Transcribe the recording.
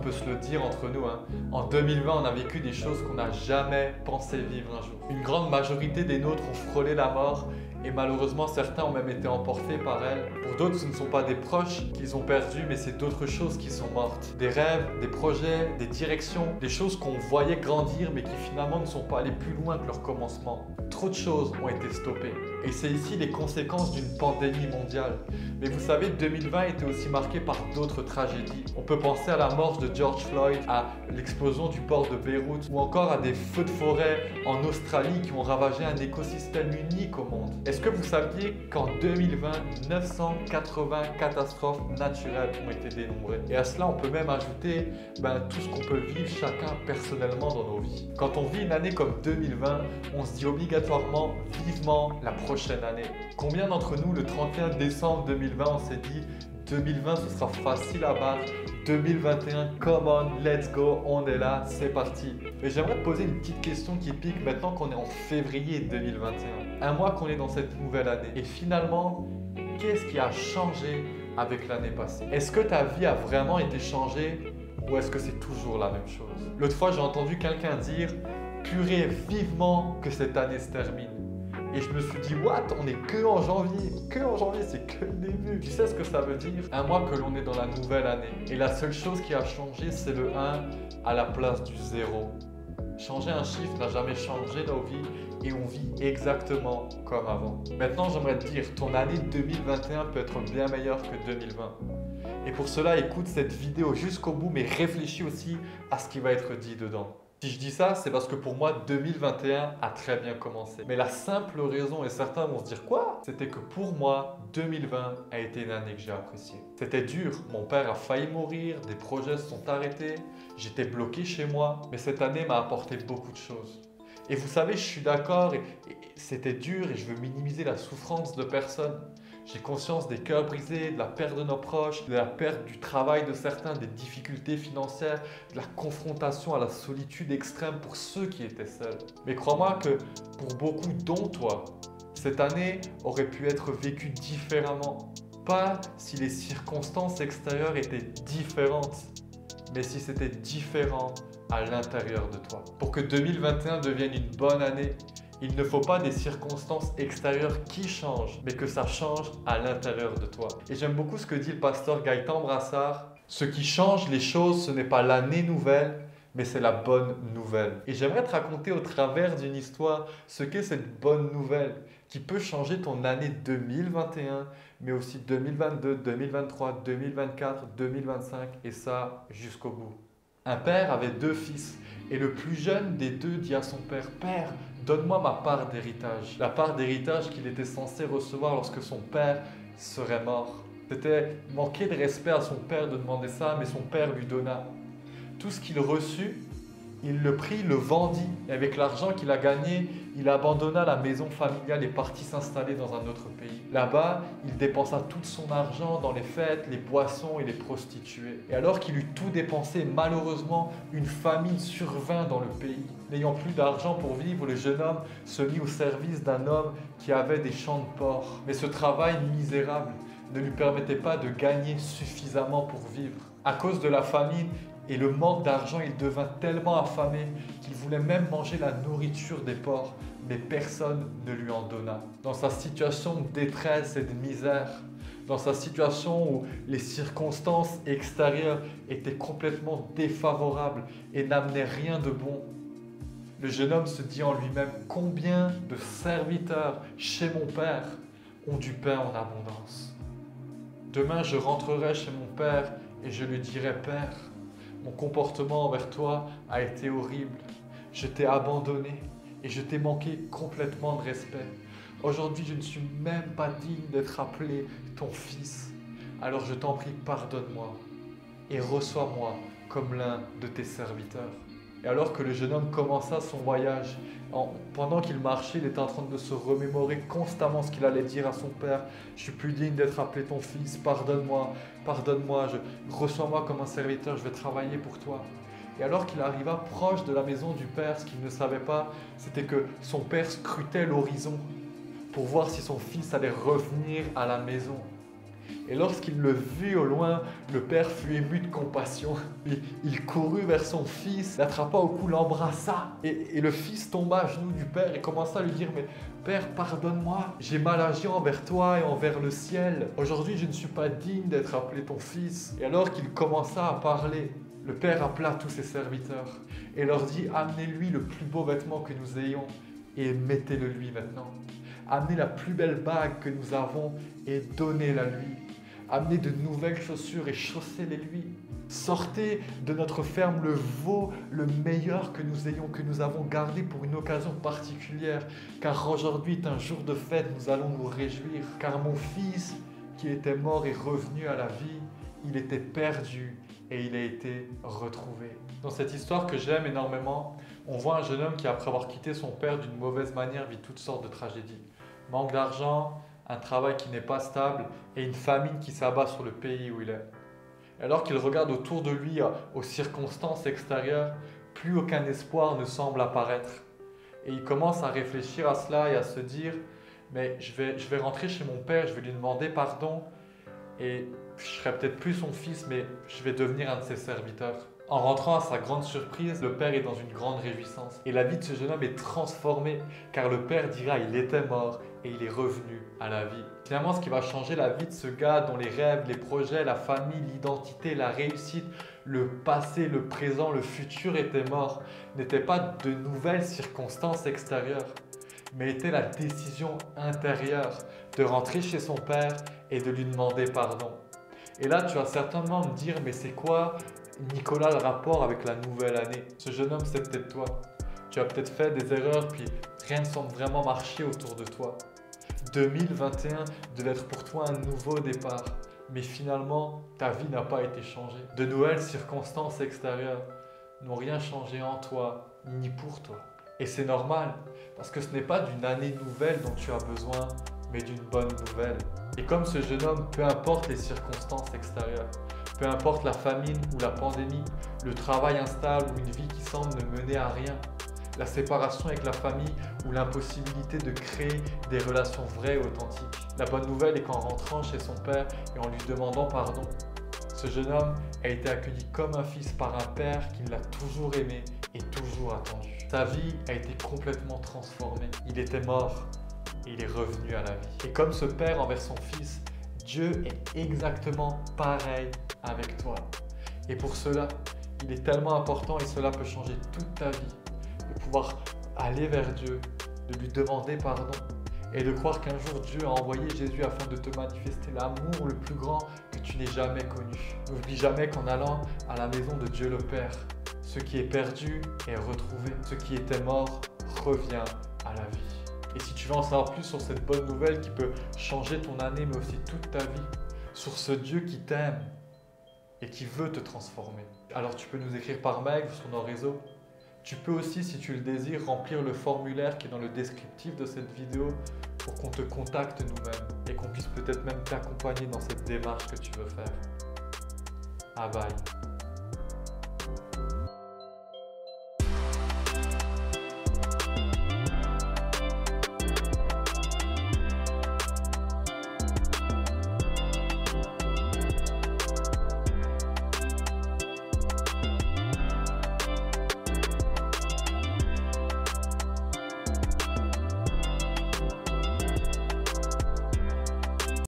peut se le dire entre nous, hein. En 2020, on a vécu des choses qu'on n'a jamais pensé vivre un jour. Une grande majorité des nôtres ont frôlé la mort et malheureusement, certains ont même été emportés par elle. Pour d'autres, ce ne sont pas des proches qu'ils ont perdus, mais c'est d'autres choses qui sont mortes. Des rêves, des projets, des directions, des choses qu'on voyait grandir, mais qui finalement ne sont pas allées plus loin que leur commencement. Trop de choses ont été stoppées. Et c'est ici les conséquences d'une pandémie mondiale. Mais vous savez, 2020 était aussi marqué par d'autres tragédies. On peut penser à la mort de George Floyd, à l'explosion du port de Beyrouth, ou encore à des feux de forêt en Australie qui ont ravagé un écosystème unique au monde. Est-ce que vous saviez qu'en 2020, 980 catastrophes naturelles ont été dénombrées? Et à cela, on peut même ajouter tout ce qu'on peut vivre chacun personnellement dans nos vies. Quand on vit une année comme 2020, on se dit obligatoirement vivement la prochaine année. Combien d'entre nous, le 31 décembre 2020, on s'est dit 2020 ce sera facile à battre, 2021, come on, let's go, on est là, c'est parti. Mais j'aimerais te poser une petite question qui pique maintenant qu'on est en février 2021. Un mois qu'on est dans cette nouvelle année. Et finalement, qu'est-ce qui a changé avec l'année passée? Est-ce que ta vie a vraiment été changée ou est-ce que c'est toujours la même chose? L'autre fois, j'ai entendu quelqu'un dire « Purée, vivement que cette année se termine ». Et je me suis dit, what? On est que en janvier, c'est que le début. Tu sais ce que ça veut dire? Un mois que l'on est dans la nouvelle année. Et la seule chose qui a changé, c'est le 1 à la place du 0. Changer un chiffre n'a jamais changé nos vies et on vit exactement comme avant. Maintenant, j'aimerais te dire, ton année 2021 peut être bien meilleure que 2020. Et pour cela, écoute cette vidéo jusqu'au bout, mais réfléchis aussi à ce qui va être dit dedans. Si je dis ça, c'est parce que pour moi, 2021 a très bien commencé. Mais la simple raison, et certains vont se dire quoi? C'était que pour moi, 2020 a été une année que j'ai appréciée. C'était dur, mon père a failli mourir, des projets se sont arrêtés, j'étais bloqué chez moi, mais cette année m'a apporté beaucoup de choses. Et vous savez, je suis d'accord, et c'était dur et je veux minimiser la souffrance de personne. J'ai conscience des cœurs brisés, de la perte de nos proches, de la perte du travail de certains, des difficultés financières, de la confrontation à la solitude extrême pour ceux qui étaient seuls. Mais crois-moi que pour beaucoup, dont toi, cette année aurait pu être vécue différemment. Pas si les circonstances extérieures étaient différentes, mais si c'était différent à l'intérieur de toi. Pour que 2021 devienne une bonne année, il ne faut pas des circonstances extérieures qui changent, mais que ça change à l'intérieur de toi. Et j'aime beaucoup ce que dit le pasteur Gaëtan Brassard. Ce qui change les choses, ce n'est pas l'année nouvelle, mais c'est la bonne nouvelle. Et j'aimerais te raconter au travers d'une histoire ce qu'est cette bonne nouvelle qui peut changer ton année 2021, mais aussi 2022, 2023, 2024, 2025 et ça jusqu'au bout. Un père avait 2 fils et le plus jeune des 2 dit à son père « Père, donne-moi ma part d'héritage ». La part d'héritage qu'il était censé recevoir lorsque son père serait mort. C'était manquer de respect à son père de demander ça, mais son père lui donna. Tout ce qu'il reçut, il le prit, le vendit et avec l'argent qu'il a gagné, il abandonna la maison familiale et partit s'installer dans un autre pays. Là-bas, il dépensa tout son argent dans les fêtes, les boissons et les prostituées. Et alors qu'il eut tout dépensé, malheureusement, une famine survint dans le pays. N'ayant plus d'argent pour vivre, le jeune homme se mit au service d'un homme qui avait des champs de porc. Mais ce travail misérable ne lui permettait pas de gagner suffisamment pour vivre. À cause de la famine, et le manque d'argent, il devint tellement affamé qu'il voulait même manger la nourriture des porcs, mais personne ne lui en donna. Dans sa situation de détresse et de misère, dans sa situation où les circonstances extérieures étaient complètement défavorables et n'amenaient rien de bon, le jeune homme se dit en lui-même « Combien de serviteurs chez mon père ont du pain en abondance? Demain, je rentrerai chez mon père et je lui dirai « Père, mon comportement envers toi a été horrible. Je t'ai abandonné et je t'ai manqué complètement de respect. Aujourd'hui, je ne suis même pas digne d'être appelé ton fils. Alors je t'en prie, pardonne-moi et reçois-moi comme l'un de tes serviteurs. » Et alors que le jeune homme commença son voyage, pendant qu'il marchait, il était en train de se remémorer constamment ce qu'il allait dire à son père. « Je suis plus digne d'être appelé ton fils, pardonne-moi, pardonne-moi, reçois-moi comme un serviteur, je vais travailler pour toi. » Et alors qu'il arriva proche de la maison du père, ce qu'il ne savait pas, c'était que son père scrutait l'horizon pour voir si son fils allait revenir à la maison. Et lorsqu'il le vit au loin, le père fut ému de compassion. Il courut vers son fils, l'attrapa au cou, l'embrassa. Et le fils tomba à genoux du père et commença à lui dire « Mais Père, pardonne-moi, j'ai mal agi envers toi et envers le ciel. Aujourd'hui, je ne suis pas digne d'être appelé ton fils. » Et alors qu'il commença à parler, le père appela tous ses serviteurs et leur dit « Amenez-lui le plus beau vêtement que nous ayons et mettez-le lui maintenant. Amenez la plus belle bague que nous avons et donnez-la lui. Amenez de nouvelles chaussures et chaussez-les lui. Sortez de notre ferme le veau, le meilleur que nous ayons, que nous avons gardé pour une occasion particulière. Car aujourd'hui est un jour de fête, nous allons nous réjouir. Car mon fils qui était mort est revenu à la vie. Il était perdu et il a été retrouvé. » Dans cette histoire que j'aime énormément, on voit un jeune homme qui, après avoir quitté son père d'une mauvaise manière, vit toutes sortes de tragédies. Manque d'argent, un travail qui n'est pas stable et une famine qui s'abat sur le pays où il est. Alors qu'il regarde autour de lui aux circonstances extérieures, plus aucun espoir ne semble apparaître. Et il commence à réfléchir à cela et à se dire « Mais je vais rentrer chez mon père, je vais lui demander pardon et je serai peut-être plus son fils, mais je vais devenir un de ses serviteurs. » En rentrant, à sa grande surprise, le père est dans une grande réjouissance. Et la vie de ce jeune homme est transformée, car le père dira il était mort et il est revenu à la vie. Finalement, ce qui va changer la vie de ce gars dont les rêves, les projets, la famille, l'identité, la réussite, le passé, le présent, le futur étaient morts, n'étaient pas de nouvelles circonstances extérieures, mais était la décision intérieure de rentrer chez son père et de lui demander pardon. Et là, tu vas certainement me dire, mais c'est quoi, Nicolas, le rapport avec la nouvelle année? Ce jeune homme, c'est peut-être toi. Tu as peut-être fait des erreurs, puis rien ne semble vraiment marcher autour de toi. 2021 devait être pour toi un nouveau départ, mais finalement, ta vie n'a pas été changée. De nouvelles circonstances extérieures n'ont rien changé en toi, ni pour toi. Et c'est normal, parce que ce n'est pas d'une année nouvelle dont tu as besoin, mais d'une bonne nouvelle. Et comme ce jeune homme, peu importe les circonstances extérieures, peu importe la famine ou la pandémie, le travail instable ou une vie qui semble ne mener à rien, la séparation avec la famille ou l'impossibilité de créer des relations vraies et authentiques. La bonne nouvelle est qu'en rentrant chez son père et en lui demandant pardon, ce jeune homme a été accueilli comme un fils par un père qui l'a toujours aimé et toujours attendu. Sa vie a été complètement transformée. Il était mort et il est revenu à la vie. Et comme ce père envers son fils, Dieu est exactement pareil avec toi. Et pour cela, il est tellement important et cela peut changer toute ta vie, de pouvoir aller vers Dieu, de lui demander pardon et de croire qu'un jour Dieu a envoyé Jésus afin de te manifester l'amour le plus grand que tu n'aies jamais connu. N'oublie jamais qu'en allant à la maison de Dieu le Père, ce qui est perdu est retrouvé, ce qui était mort revient à la vie. Et si tu veux en savoir plus sur cette bonne nouvelle qui peut changer ton année mais aussi toute ta vie, sur ce Dieu qui t'aime et qui veut te transformer, alors tu peux nous écrire par mail ou sur nos réseaux. Tu peux aussi, si tu le désires, remplir le formulaire qui est dans le descriptif de cette vidéo pour qu'on te contacte nous-mêmes et qu'on puisse peut-être même t'accompagner dans cette démarche que tu veux faire. Ah bye.